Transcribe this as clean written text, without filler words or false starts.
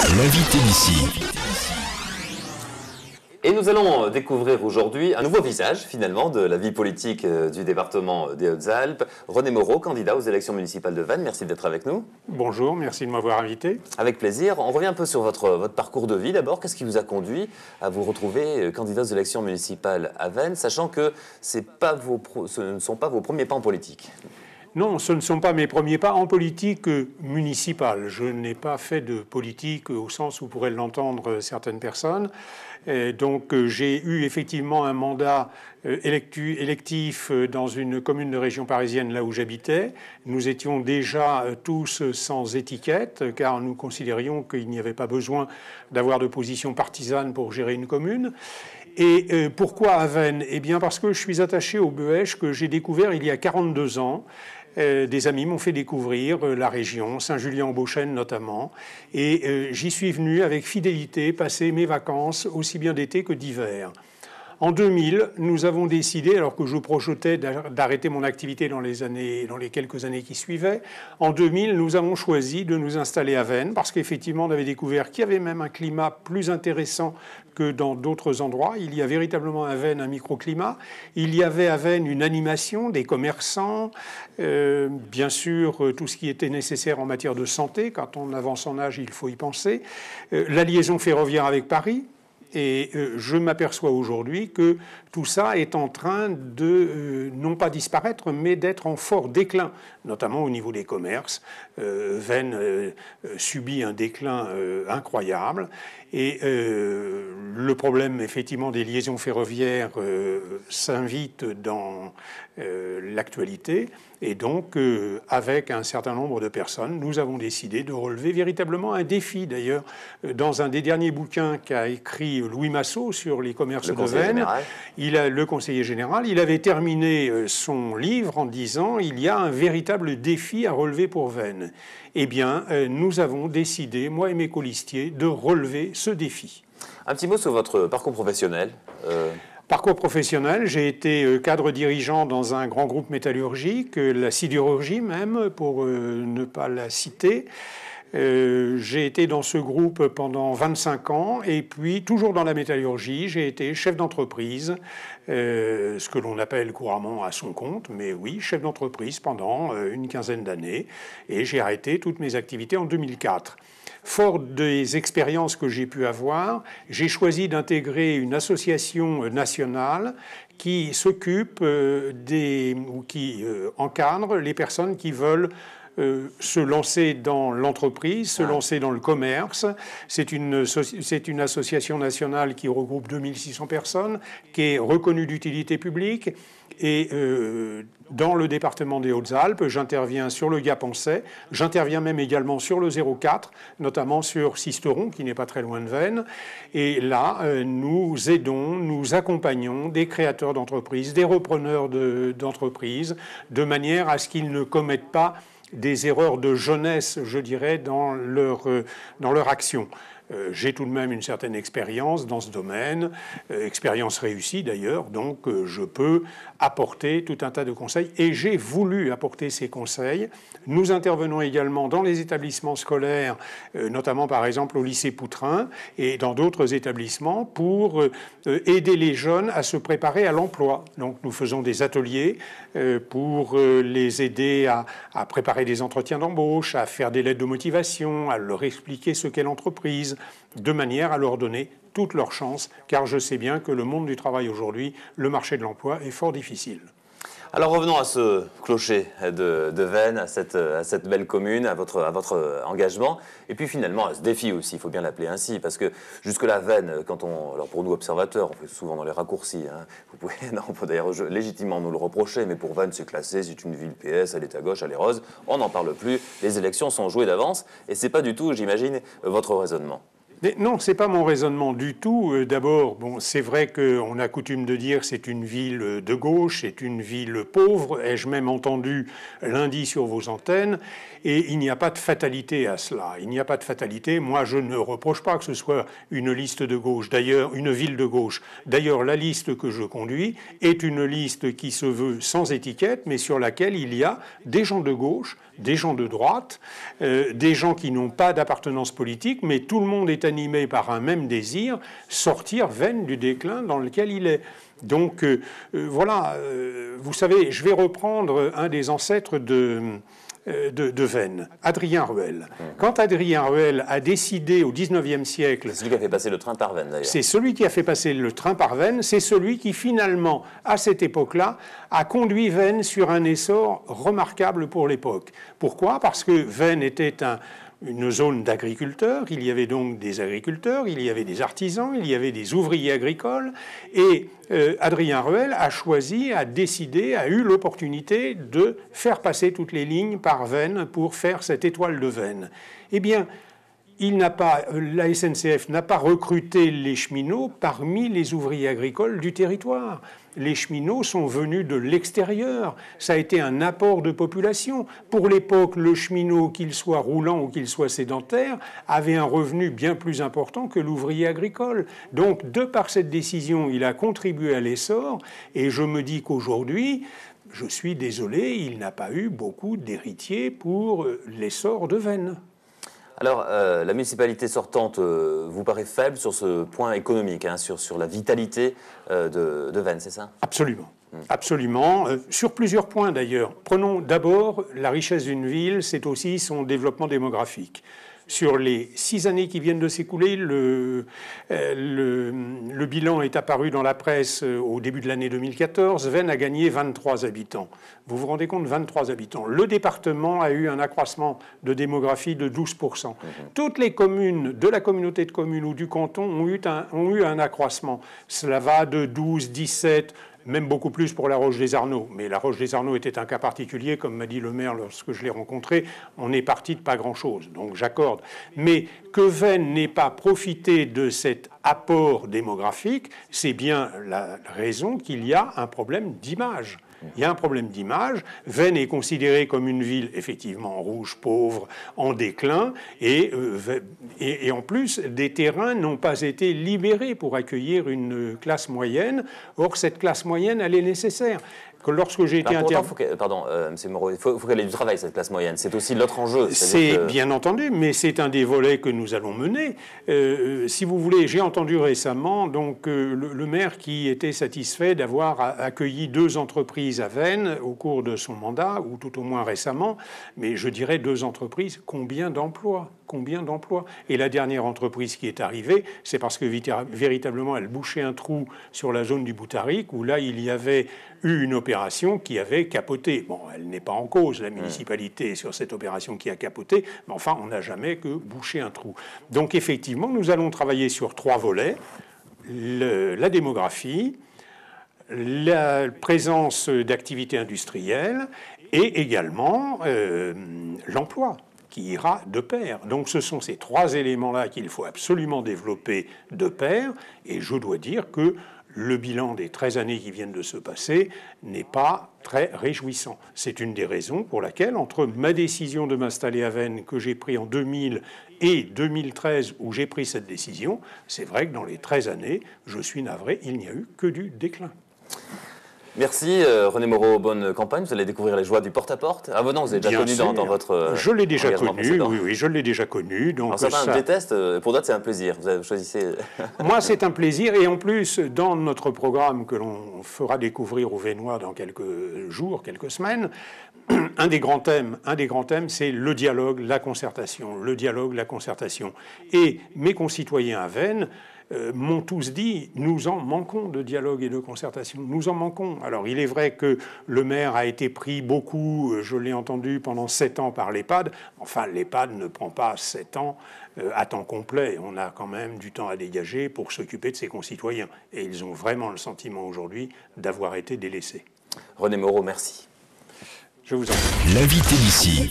L'invité d'ici. Et nous allons découvrir aujourd'hui un nouveau visage, finalement, de la vie politique du département des Hautes-Alpes. René Moreau, candidat aux élections municipales de Veynes. Merci d'être avec nous. Bonjour, merci de m'avoir invité. Avec plaisir. On revient un peu sur votre parcours de vie d'abord. Qu'est-ce qui vous a conduit à vous retrouver candidat aux élections municipales à Veynes, sachant que ce ne sont pas vos premiers pas en politique? Non, ce ne sont pas mes premiers pas en politique municipale. Je n'ai pas fait de politique au sens où pourraient l'entendre certaines personnes. Donc j'ai eu effectivement un mandat électif dans une commune de région parisienne, là où j'habitais. Nous étions déjà tous sans étiquette, car nous considérions qu'il n'y avait pas besoin d'avoir de position partisane pour gérer une commune. Et pourquoi à Veynes? Eh bien parce que je suis attaché au Bœuf que j'ai découvert il y a 42 ans. Des amis m'ont fait découvrir la région, Saint-Julien-en-Beauchêne notamment, et j'y suis venu avec fidélité passer mes vacances aussi bien d'été que d'hiver. En 2000, nous avons décidé, alors que je projetais d'arrêter mon activité dans les quelques années qui suivaient, en 2000, nous avons choisi de nous installer à Veynes parce qu'effectivement, on avait découvert qu'il y avait même un climat plus intéressant que dans d'autres endroits. Il y a véritablement à Veynes un microclimat. Il y avait à Veynes une animation des commerçants, bien sûr tout ce qui était nécessaire en matière de santé. Quand on avance en âge, il faut y penser. La liaison ferroviaire avec Paris. Et je m'aperçois aujourd'hui que tout ça est en train de, non pas disparaître, mais d'être en fort déclin, notamment au niveau des commerces. Veynes subit un déclin incroyable. Et le problème, effectivement, des liaisons ferroviaires s'invite dans l'actualité. Et donc, avec un certain nombre de personnes, nous avons décidé de relever véritablement un défi. D'ailleurs, dans un des derniers bouquins qu'a écrit Louis Massot sur les commerces de Veynes, le conseiller général, il avait terminé son livre en disant « Il y a un véritable défi à relever pour Veynes ». Eh bien, nous avons décidé, moi et mes colistiers, de relever ce défi. Un petit mot sur votre parcours professionnel. Parcours professionnel, j'ai été cadre dirigeant dans un grand groupe métallurgique, la sidérurgie même, pour ne pas la citer. J'ai été dans ce groupe pendant 25 ans et puis, toujours dans la métallurgie, j'ai été chef d'entreprise, ce que l'on appelle couramment à son compte, mais oui, chef d'entreprise pendant une quinzaine d'années et j'ai arrêté toutes mes activités en 2004. Fort des expériences que j'ai pu avoir, j'ai choisi d'intégrer une association nationale qui s'occupe ou qui encadre les personnes qui veulent se lancer dans l'entreprise, se lancer dans le commerce. C'est une association nationale qui regroupe 2600 personnes, qui est reconnue d'utilité publique. Et dans le département des Hautes-Alpes, j'interviens sur le Gap-en-Sey, j'interviens même également sur le 04, notamment sur Sisteron, qui n'est pas très loin de Veynes. Et là, nous aidons, nous accompagnons des créateurs d'entreprises, des repreneurs d'entreprises, de manière à ce qu'ils ne commettent pas des erreurs de jeunesse, je dirais, dans leur action. J'ai tout de même une certaine expérience dans ce domaine, expérience réussie d'ailleurs, donc je peux apporter tout un tas de conseils et j'ai voulu apporter ces conseils. Nous intervenons également dans les établissements scolaires, notamment par exemple au lycée Poutrin et dans d'autres établissements pour aider les jeunes à se préparer à l'emploi. Donc nous faisons des ateliers pour les aider à préparer des entretiens d'embauche, à faire des lettres de motivation, à leur expliquer ce qu'est l'entreprise, de manière à leur donner toutes leurs chances, car je sais bien que le monde du travail aujourd'hui, le marché de l'emploi est fort difficile. Alors revenons à ce clocher de Veynes, à cette belle commune, à votre engagement, et puis finalement à ce défi aussi, il faut bien l'appeler ainsi, parce que jusque-là, Veynes, alors pour nous observateurs, on fait souvent dans les raccourcis, hein, vous pouvez d'ailleurs légitimement nous le reprocher, mais pour Veynes c'est classé, c'est une ville PS, elle est à gauche, elle est rose, on n'en parle plus, les élections sont jouées d'avance, et c'est pas du tout, j'imagine, votre raisonnement. Mais non, c'est pas mon raisonnement du tout. D'abord, bon, c'est vrai qu'on a coutume de dire que c'est une ville de gauche, c'est une ville pauvre. Ai-je même entendu lundi sur vos antennes? Et il n'y a pas de fatalité à cela. Il n'y a pas de fatalité. Moi, je ne reproche pas que ce soit une liste de gauche. D'ailleurs, une ville de gauche. D'ailleurs, la liste que je conduis est une liste qui se veut sans étiquette, mais sur laquelle il y a des gens de gauche, des gens de droite, des gens qui n'ont pas d'appartenance politique, mais tout le monde est animé par un même désir, sortir Vennes du déclin dans lequel il est. Donc voilà, vous savez, je vais reprendre un des ancêtres de Vennes, Adrien Ruel. Quand Adrien Ruel a décidé au XIXe siècle... C'est celui qui a fait passer le train par Vennes, d'ailleurs. C'est celui qui a fait passer le train par Vennes, c'est celui qui finalement, à cette époque-là, a conduit Vennes sur un essor remarquable pour l'époque. Pourquoi? Parce que Vennes était une zone d'agriculteurs, il y avait donc des agriculteurs, il y avait des artisans, il y avait des ouvriers agricoles, et Adrien Ruel a choisi, a décidé, a eu l'opportunité de faire passer toutes les lignes par Vennes pour faire cette étoile de Vennes. Eh bien, la SNCF n'a pas recruté les cheminots parmi les ouvriers agricoles du territoire. Les cheminots sont venus de l'extérieur. Ça a été un apport de population. Pour l'époque, le cheminot, qu'il soit roulant ou qu'il soit sédentaire, avait un revenu bien plus important que l'ouvrier agricole. Donc, de par cette décision, il a contribué à l'essor. Et je me dis qu'aujourd'hui, je suis désolé, il n'a pas eu beaucoup d'héritiers pour l'essor de Vennes. Alors, la municipalité sortante vous paraît faible sur ce point économique, hein, sur la vitalité de Vennes, c'est ça? Absolument. Absolument. Sur plusieurs points d'ailleurs. Prenons d'abord la richesse d'une ville, c'est aussi son développement démographique. Sur les 6 années qui viennent de s'écouler, le bilan est apparu dans la presse au début de l'année 2014. Vennes a gagné 23 habitants. Vous vous rendez compte, 23 habitants. Le département a eu un accroissement de démographie de 12%. Toutes les communes de la communauté de communes ou du canton ont eu un accroissement. Cela va de 12, 17... même beaucoup plus pour la Roche-des-Arnaud. Mais la Roche-des-Arnaud était un cas particulier, comme m'a dit le maire lorsque je l'ai rencontré. On est parti de pas grand-chose, donc j'accorde. Mais que Vennes n'ait pas profité de cet apport démographique, c'est bien la raison qu'il y a un problème d'image. Il y a un problème d'image. Vennes est considérée comme une ville effectivement rouge, pauvre, en déclin, et en plus, des terrains n'ont pas été libérés pour accueillir une classe moyenne. Or, cette classe moyenne, elle est nécessaire. Que lorsque j'ai été Pardon, M. Moreau, il faut qu'elle ait du travail, cette classe moyenne. C'est aussi l'autre enjeu. C'est bien entendu, mais c'est un des volets que nous allons mener. Si vous voulez, j'ai entendu récemment donc, le maire qui était satisfait d'avoir accueilli 2 entreprises à Vennes au cours de son mandat, ou tout au moins récemment. Mais je dirais 2 entreprises, combien d'emplois? Combien d'emplois? Et la dernière entreprise qui est arrivée, c'est parce que véritablement elle bouchait un trou sur la zone du Boutaric, où là il y avait eu une opération qui avait capoté. Bon, elle n'est pas en cause, la municipalité, sur cette opération qui a capoté, mais enfin, on n'a jamais que bouché un trou. Donc effectivement, nous allons travailler sur 3 volets. La démographie, la présence d'activités industrielles et également l'emploi, qui ira de pair. Donc ce sont ces 3 éléments-là qu'il faut absolument développer de pair, et je dois dire que le bilan des 13 années qui viennent de se passer n'est pas très réjouissant. C'est une des raisons pour laquelle, entre ma décision de m'installer à Vennes que j'ai pris en 2000 et 2013 où j'ai pris cette décision, c'est vrai que dans les 13 années, je suis navré, il n'y a eu que du déclin. Merci René Moreau, bonne campagne. Vous allez découvrir les joies du porte-à-porte. Ah bon, non, vous avez déjà connu dans votre je l'ai déjà connu, oui, je l'ai déjà connu. Donc alors certains détestent, pour d'autres c'est un plaisir. Vous choisissez... Moi c'est un plaisir, et en plus, dans notre programme que l'on fera découvrir aux Vennois dans quelques jours, quelques semaines, un des grands thèmes, c'est le dialogue, la concertation. Le dialogue, la concertation. Et mes concitoyens à Vennes m'ont tous dit, nous en manquons de dialogue et de concertation, nous en manquons. Alors il est vrai que le maire a été pris beaucoup, je l'ai entendu, pendant 7 ans par l'EHPAD. Enfin, l'EHPAD ne prend pas 7 ans à temps complet. On a quand même du temps à dégager pour s'occuper de ses concitoyens. Et ils ont vraiment le sentiment aujourd'hui d'avoir été délaissés. René Moreau, merci. Je vous en prie. L'invité d'ici.